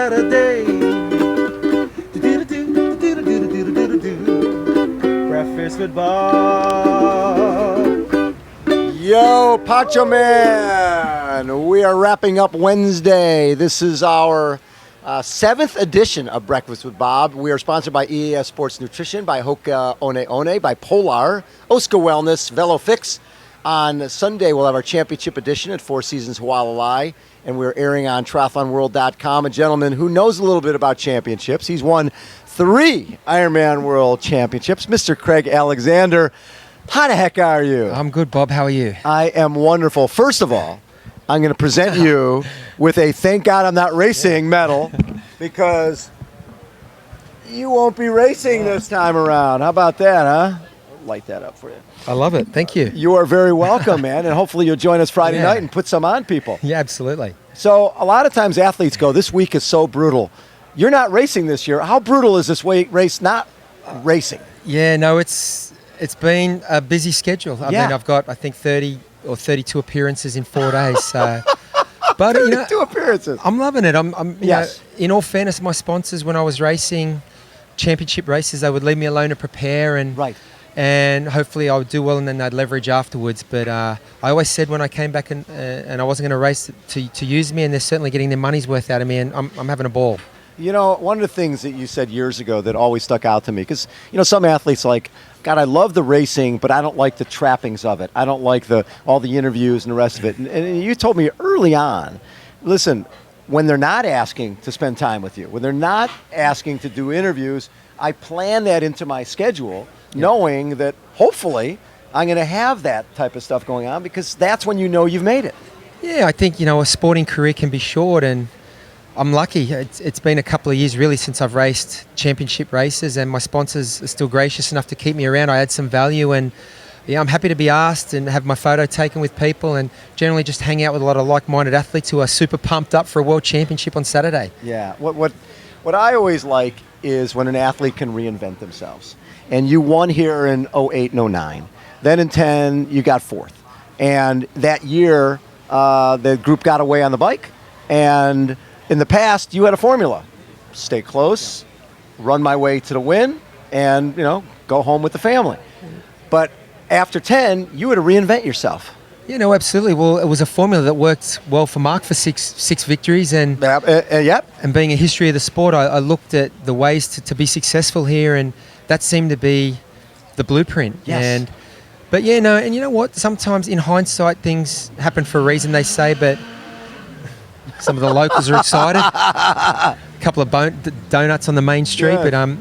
Saturday. Breakfast with Bob. Yo, Pacho Man! We are wrapping up Wednesday. This is our 7th edition of Breakfast with Bob. We are sponsored by EAS Sports Nutrition, by Hoka One One, by Polar, Oscar Wellness, VeloFix. On Sunday, we'll have our championship edition at Four Seasons Hualalai, and we're airing on triathlonworld.com. A gentleman who knows a little bit about championships. He's won 3 Ironman World Championships. Mr. Craig Alexander, how the heck are you? I'm good, Bob. How are you? I am wonderful. First of all, I'm going to present you with a thank God I'm not racing medal, because you won't be racing this time around. How about that, huh? I'll light that up for you. I love it. Thank you. You are very welcome, man, and hopefully you'll join us Friday night and put some on people. Yeah, absolutely. So a lot of times athletes go, this week is so brutal. You're not racing this year. How brutal is this race not racing? Yeah, no, it's been a busy schedule. I mean, I've got, I think, 30 or 32 appearances in 4 days. So, but 32 appearances. I'm loving it. I'm you Yes. know, in all fairness, my sponsors, when I was racing championship races, they would leave me alone to prepare, and and hopefully I would do well, and then they'd leverage afterwards. But I always said when I came back and I wasn't going to race to use me, and they're certainly getting their money's worth out of me, and I'm having a ball. You know, one of the things that you said years ago that always stuck out to me, because, you know, some athletes like, God, I love the racing, but I don't like the trappings of it. I don't like all the interviews and the rest of it. And you told me early on, listen, when they're not asking to spend time with you, when they're not asking to do interviews, I plan that into my schedule, knowing that hopefully I'm going to have that type of stuff going on, because that's when you know you've made it. Yeah, I think, you know, a sporting career can be short, and I'm lucky. It's been a couple of years really since I've raced championship races, and my sponsors are still gracious enough to keep me around. I add some value, and I'm happy to be asked and have my photo taken with people, and generally just hang out with a lot of like-minded athletes who are super pumped up for a world championship on Saturday. Yeah. What I always like is when an athlete can reinvent themselves. And you won here in 08 and 09. Then in 10, you got 4th. And that year, the group got away on the bike, and in the past, you had a formula: stay close, run my way to the win, and, you know, go home with the family. But after 10, you had to reinvent yourself. You know, absolutely. Well, it was a formula that worked well for Mark for six victories, and and being a history of the sport, I looked at the ways to be successful here, and that seemed to be the blueprint. Yes. But yeah, no, and you know what? Sometimes in hindsight, things happen for a reason, they say, but some of the locals are excited. A couple of donuts on the main street. Good. But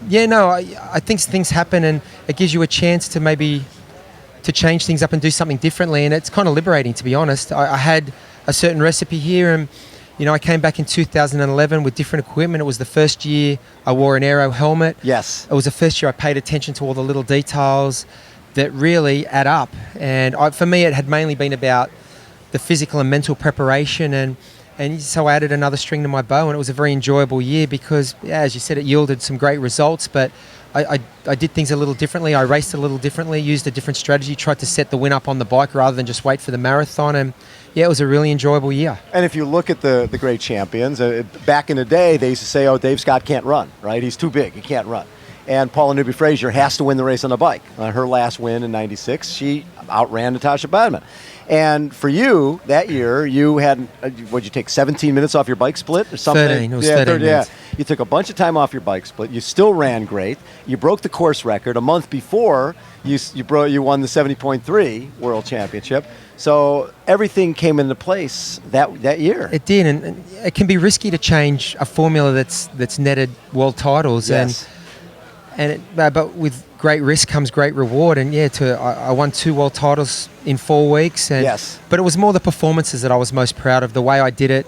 I think things happen, and it gives you a chance to maybe to change things up and do something differently. And it's kind of liberating, to be honest. I had a certain recipe here, and, you know, I came back in 2011 with different equipment. It was the first year I wore an aero helmet. Yes. It was the first year I paid attention to all the little details that really add up. And for me, it had mainly been about the physical and mental preparation, and so I added another string to my bow, and it was a very enjoyable year because, as you said, it yielded some great results, but I did things a little differently. I raced a little differently, used a different strategy, tried to set the win up on the bike rather than just wait for the marathon, and yeah, it was a really enjoyable year. And if you look at the great champions, back in the day, they used to say, oh, Dave Scott can't run, right? He's too big, he can't run. And Paula Newby-Fraser has to win the race on the bike. Her last win in 96, she outran Natasha Badman. And for you, that year, you had, what'd you take, 17 minutes off your bike split or something? 13, it was 13 minutes. You took a bunch of time off your bike split. You still ran great. You broke the course record. A month before, you won the 70.3 World Championship. So everything came into place that year. It did, and it can be risky to change a formula that's netted world titles. Yes. But with great risk comes great reward, and I won 2 world titles in 4 weeks. And, yes. But it was more the performances that I was most proud of, the way I did it,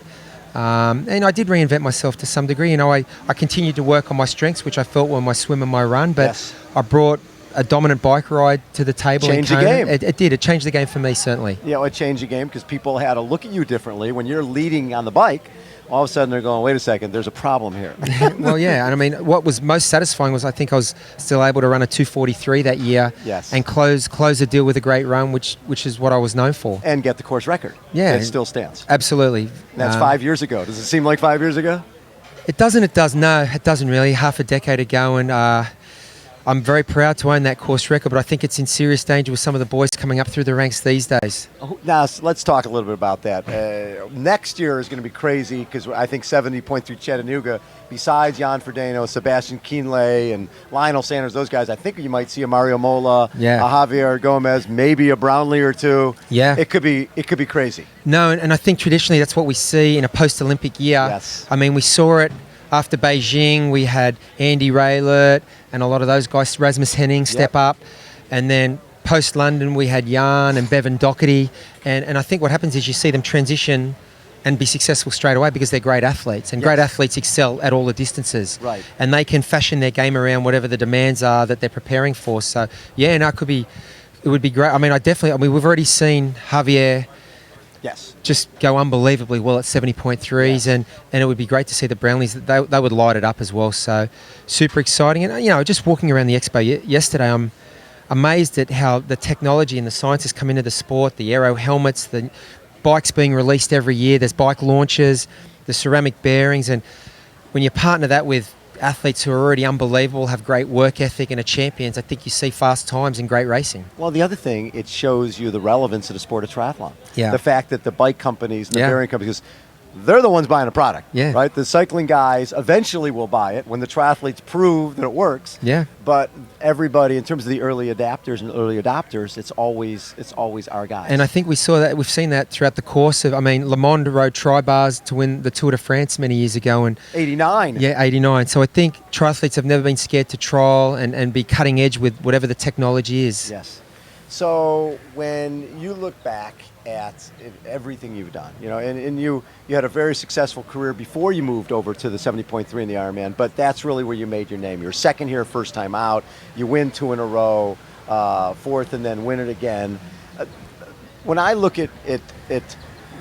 and I did reinvent myself to some degree. You know, I continued to work on my strengths, which I felt were my swim and my run, but I brought a dominant bike ride to the table. Changed the game. It did. It changed the game for me, certainly. Yeah, it changed the game because people had to look at you differently. When you're leading on the bike, all of a sudden they're going, wait a second, there's a problem here. Well, yeah, and I mean, what was most satisfying was I think I was still able to run a 2:43 that year, and close the deal with a great run, which is what I was known for. And get the course record. Yeah. It still stands. Absolutely. That's 5 years ago. Does it seem like 5 years ago? It doesn't. It does. No, it doesn't really. Half a decade ago, and I'm very proud to own that course record, but I think it's in serious danger with some of the boys coming up through the ranks these days. Now, let's talk a little bit about that. Next year is going to be crazy because I think 70.3 Chattanooga, besides Jan Frodeno, Sebastian Kienle, and Lionel Sanders, those guys, I think you might see a Mario Mola, a Javier Gomez, maybe a Brownlee or two. Yeah. It could be crazy. No, and I think traditionally that's what we see in a post-Olympic year. Yes. I mean, we saw it after Beijing. We had Andy Raylert and a lot of those guys, Rasmus Henning, step up. And then post-London, we had Jan and Bevan Doherty. And I think what happens is you see them transition and be successful straight away because they're great athletes. And great athletes excel at all the distances. Right. And they can fashion their game around whatever the demands are that they're preparing for. So, yeah, no, it would be great. I mean, we've already seen Javier just go unbelievably well at 70.3s, and it would be great to see the Brownlees. They would light it up as well. So super exciting. And, just walking around the expo yesterday, I'm amazed at how the technology and the science has come into the sport, the aero helmets, the bikes being released every year. There's bike launches, the ceramic bearings. And when you partner that with athletes who are already unbelievable, have great work ethic and are champions, I think you see fast times and great racing. Well, the other thing, it shows you the relevance of the sport of triathlon. Yeah. The fact that the bike companies and the bearing companies, they're the ones buying the product, right? The cycling guys eventually will buy it when the triathletes prove that it works. Yeah. But everybody, in terms of the early adapters and early adopters, it's always our guys. And I think we've seen that throughout the course of, Le Monde rode tri-bars to win the Tour de France many years ago. And 89. Yeah, 89. So I think triathletes have never been scared to trial and be cutting edge with whatever the technology is. Yes. So when you look back at everything you've done, and you had a very successful career before you moved over to the 70.3 in the Ironman, but that's really where you made your name. You're second here, first time out. You win 2 in a row, fourth, and then win it again. When I look at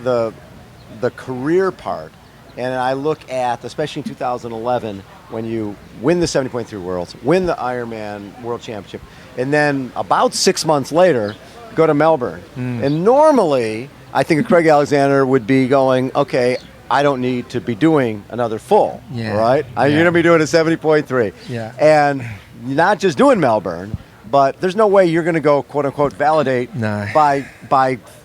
the career part, and I look at, especially in 2011, when you win the 70.3 Worlds, win the Ironman World Championship, and then about 6 months later, go to Melbourne. And normally, I think Craig Alexander would be going, okay, I don't need to be doing another full, right? You're going to be doing a 70.3. Yeah. And you're not just doing Melbourne, but there's no way you're going to go, quote unquote, validate by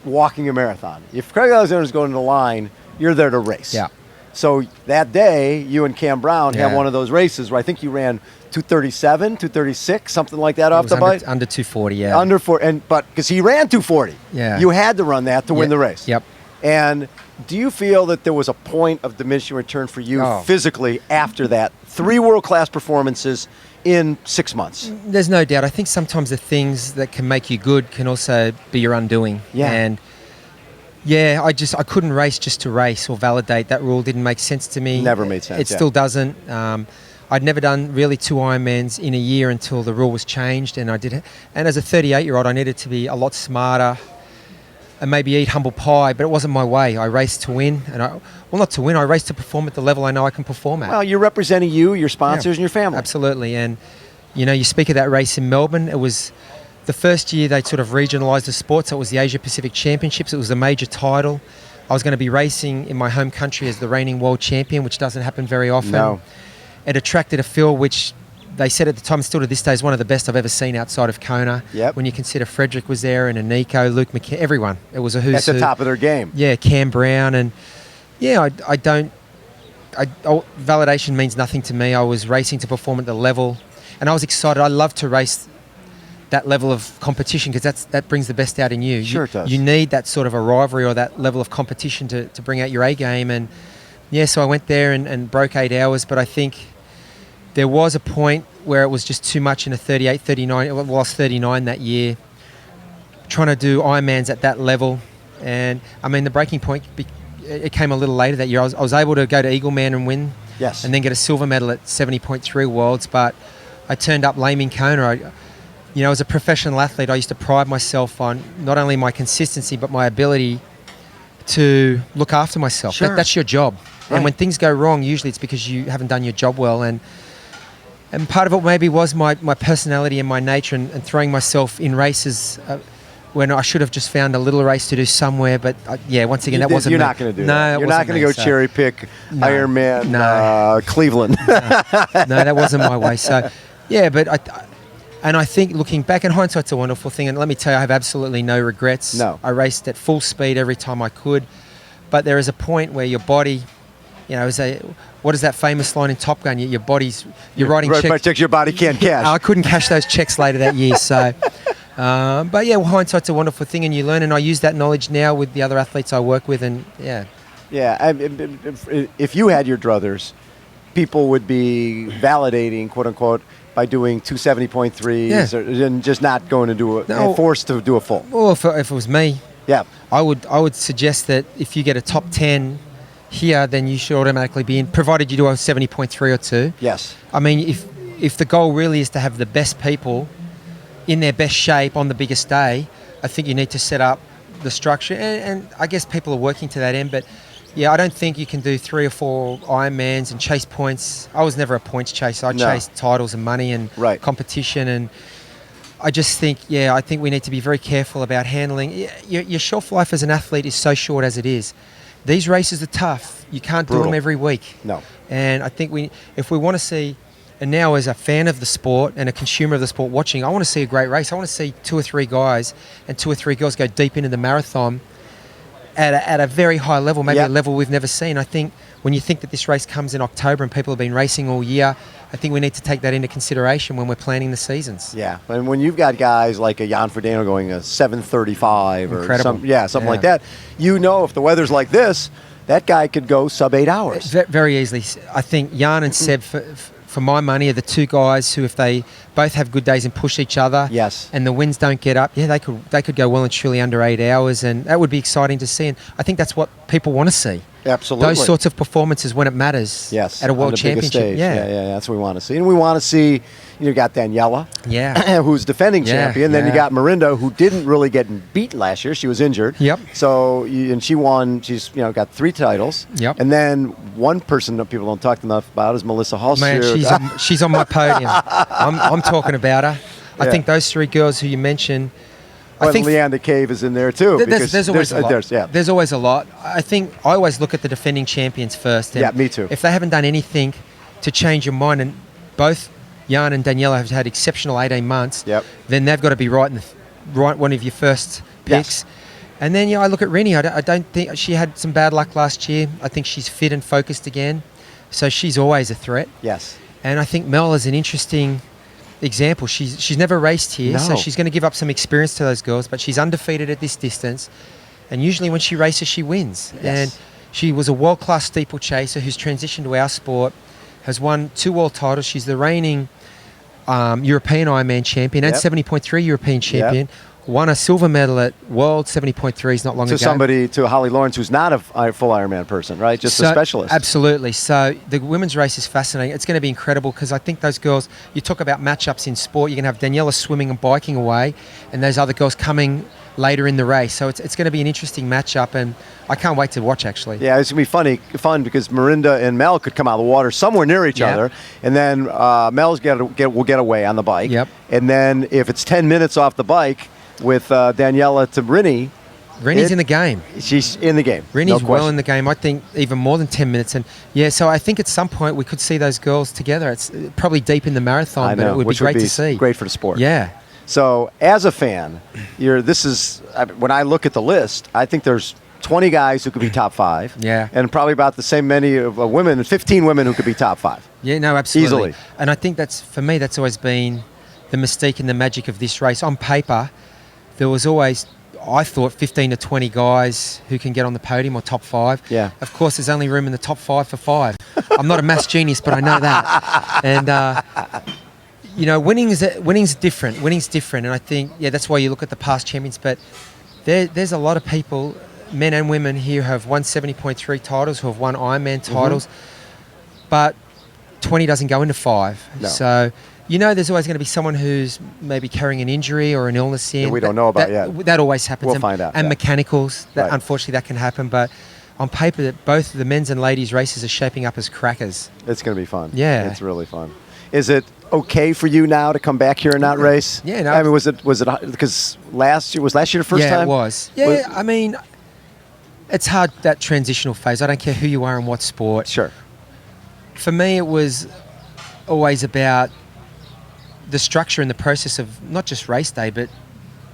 walking a marathon. If Craig Alexander's going to the line, you're there to race. Yeah. So that day, you and Cam Brown had one of those races where I think you ran 237, 236, something like that off the bike. Under 240, Under 4, but because he ran 240, you had to run that to win the race. Yep. And do you feel that there was a point of diminishing return for you physically after that? 3 world-class performances in 6 months. There's no doubt. I think sometimes the things that can make you good can also be your undoing. Yeah. And I couldn't race just to race or validate. That rule didn't make sense to me. Never made sense. It still doesn't. I'd never done really 2 Ironmans in a year until the rule was changed, and I did it. And as a 38-year-old, I needed to be a lot smarter and maybe eat humble pie, but it wasn't my way. I raced to win, not to win. I raced to perform at the level I know I can perform at. Well, you're representing you, your sponsors, and your family. Absolutely. And you speak of that race in Melbourne. It was the first year they sort of regionalised the sport, so it was the Asia Pacific Championships. It was a major title. I was going to be racing in my home country as the reigning world champion, which doesn't happen very often. No. It attracted a field which they said at the time, still to this day, is one of the best I've ever seen outside of Kona. Yep. When you consider Frederick was there and Nico, Luke McKenna, everyone. It was a who's who. At the top of their game. Yeah, Cam Brown. And validation means nothing to me. I was racing to perform at the level, and I was excited. I love to race that level of competition because that brings the best out in you. Sure it does. You need that sort of a rivalry or that level of competition to bring out your A game. And so I went there and broke 8 hours, but I think there was a point where it was just too much in a 38, 39. Well, I was 39 that year, trying to do Ironmans at that level. And the breaking point, it came a little later that year. I was able to go to Eagleman and win. Yes. And then get a silver medal at 70.3 Worlds, but I turned up lame in Kona. As a professional athlete, I used to pride myself on not only my consistency, but my ability to look after myself. Sure. That's your job. Right. And when things go wrong, usually it's because you haven't done your job well. And part of it maybe was my personality and my nature and throwing myself in races when I should have just found a little race to do somewhere. But once again, that wasn't You're me. not going to do No, that. You're not going to go cherry pick Ironman Cleveland. No, that wasn't my way. So, yeah, but I think looking back, and hindsight's a wonderful thing. And let me tell you, I have absolutely no regrets. No. I raced at full speed every time I could. But there is a point where your body, what is that famous line in Top Gun? Your body's, you're writing checks. Your body can't cash. I couldn't cash those checks later that year. So, but yeah, hindsight's a wonderful thing, and you learn. And I use that knowledge now with the other athletes I work with, and yeah. Yeah, if you had your druthers, people would be validating, quote unquote, by doing 270.3s and just not going to do forced to do a full. Well, if it was me, yeah, I would suggest that if you get a top 10 here, then you should automatically be in, provided you do a 70.3 or 2. Yes. I mean, if the goal really is to have the best people in their best shape on the biggest day, I think you need to set up the structure, and I guess people are working to that end, but yeah, I don't think you can do 3 or 4 Ironmans and chase points. I was never a points chaser. I chased titles and money and competition, and I just think, I think we need to be very careful about handling. Your shelf life as an athlete is so short as it is. These races are tough. You can't do them every week. No. And I think if we want to see, and now as a fan of the sport and a consumer of the sport watching, I want to see a great race. I want to see 2 or 3 guys and 2 or 3 girls go deep into the marathon at a very high level, maybe a level we've never seen. I think when you think that this race comes in October and people have been racing all year, I think we need to take that into consideration when we're planning the seasons. Yeah, and when you've got guys like a Jan Frodeno going a 7:35 or something like that, if the weather's like this, that guy could go sub 8 hours. Very easily. I think Jan and Seb, for my money, are the 2 guys who, if they both have good days and push each other, and the winds don't get up, they could go well and truly under 8 hours, and that would be exciting to see. And I think that's what people want to see. Absolutely. Those sorts of performances when it matters. Yes. At a world championship. Yeah, that's what we want to see. And we want to see, you got Daniela, who's defending champion. Then you got Marinda, who didn't really get beat last year. She was injured. Yep. So, and she won. She's, got 3 titles. Yep. And then one person that people don't talk enough about is Melissa Halstead. Man, she's on my podium. I'm talking about her. I think those 3 girls who you mentioned. I think Leanne Cave is in there too. There's always a lot. There's always a lot. I think I always look at the defending champions first. And me too. If they haven't done anything to change your mind, and both Jan and Daniela have had exceptional 18 months, then they've got to be right one of your first picks. Yes. And then I look at Rini. I don't think she had some bad luck last year. I think she's fit and focused again, so she's always a threat. Yes. And I think Mel is an interesting example. She's never raced here, so she's going to give up some experience to those girls, but she's undefeated at this distance, and usually when she races she wins. And she was a world-class steeplechaser who's transitioned to our sport, has won 2 world titles. She's the reigning European Ironman champion and 70.3 European champion. Won a silver medal at World 70.3s not long ago. To Holly Lawrence, who's not a full Ironman person, right? Just a specialist. Absolutely. So the women's race is fascinating. It's going to be incredible because I think those girls, you talk about matchups in sport, you're going to have Daniela swimming and biking away and those other girls coming later in the race. So it's going to be an interesting matchup, and I can't wait to watch, actually. Yeah, it's going to be fun because Marinda and Mel could come out of the water somewhere near each other, and then Mel's will get away on the bike. Yep. And then if it's 10 minutes off the bike, with Daniela to Rini's in the game. She's in the game. Rini's well in the game. I think even more than 10 minutes. And so I think at some point we could see those girls together. It's probably deep in the marathon, but it would be great to see. Great for the sport. Yeah. So as a fan, when I look at the list, I think there's 20 guys who could be top 5. Yeah. And probably about the same many of women, 15 women who could be top 5. Yeah, no, absolutely. Easily. And I think for me, that's always been the mystique and the magic of this race. On paper, there was always, I thought, 15 to 20 guys who can get on the podium or top 5. Yeah. Of course, there's only room in the top 5 for 5. I'm not a maths genius, but I know that. And, winning's different. Winning's different. And I think, that's why you look at the past champions. But there's a lot of people, men and women here, who have won 70.3 titles, who have won Ironman titles. But 20 doesn't go into 5. No. So... there's always going to be someone who's maybe carrying an injury or an illness in. That we don't know about yet. That always happens. We'll find out. And mechanicals, unfortunately, that can happen. But on paper, both the men's and ladies' races are shaping up as crackers. It's going to be fun. Yeah. It's really fun. Is it okay for you now to come back here and not race? Yeah, no. I mean, was it because last year the first yeah, time? it was. Yeah, I mean, it's hard, that transitional phase. I don't care who you are and what sport. Sure. For me, it was always about the structure and the process of not just race day, but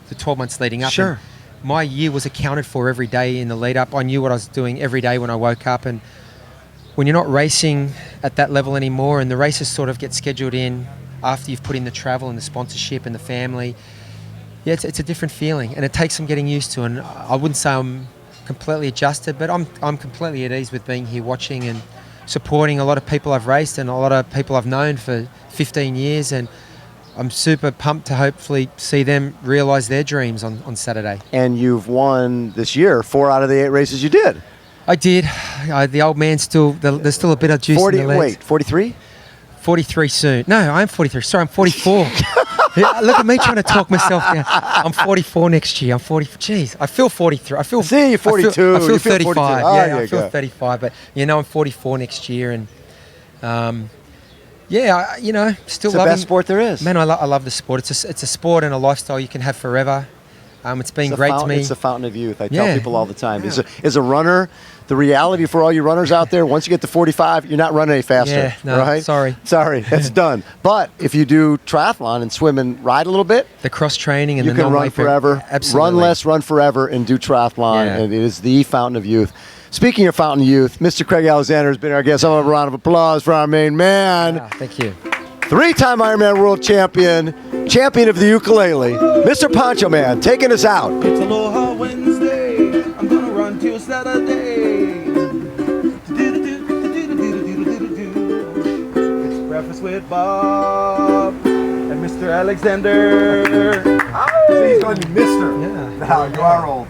the 12 months leading up. Sure. And my year was accounted for every day in the lead up. I knew what I was doing every day when I woke up. And when you're not racing at that level anymore, and the races sort of get scheduled in after you've put in the travel and the sponsorship and the family, yeah, it's a different feeling, and it takes some getting used to. And I wouldn't say I'm completely adjusted, but I'm completely at ease with being here, watching and supporting a lot of people I've raced and a lot of people I've known for 15 years. And I'm super pumped to hopefully see them realise their dreams on Saturday. And you've won this year 4 out of the 8 races you did. I did. The old man there's still a bit of juice in the legs. Wait, 43? 43 soon. No, I'm 43. Sorry, I'm 44. Yeah, look at me trying to talk myself down. I'm 44 next year. I'm 40. Jeez, I feel 43. I feel. See, you're 42. I feel You 35. 42. Oh, Yeah, there I you feel go. 35. But I'm 44 next year, and yeah, still It's the loving best sport there is. Man, I love the sport. It's a sport and a lifestyle you can have forever. It's been great to me. It's a fountain of youth. I tell Yeah. people all the time. Yeah. As a runner, the reality for all you runners out there, once you get to 45, you're not running any faster. Yeah, no, right? sorry. It's done. But if you do triathlon and swim and ride a little bit, The cross training and you the can run non-weight forever. Absolutely. Run less, run forever, and do triathlon. Yeah. And it is the fountain of youth. Speaking of fountain of youth, Mr. Craig Alexander has been our guest. I'll have a round of applause for our main man. Ah, thank you. 3-time Ironman World Champion, champion of the ukulele, Mr. Poncho Man, taking us out. It's Aloha Wednesday. I'm gonna run till Saturday. It's Breakfast with Bob and Mr. Alexander. He's going to be Mr. Yeah. Now you are old.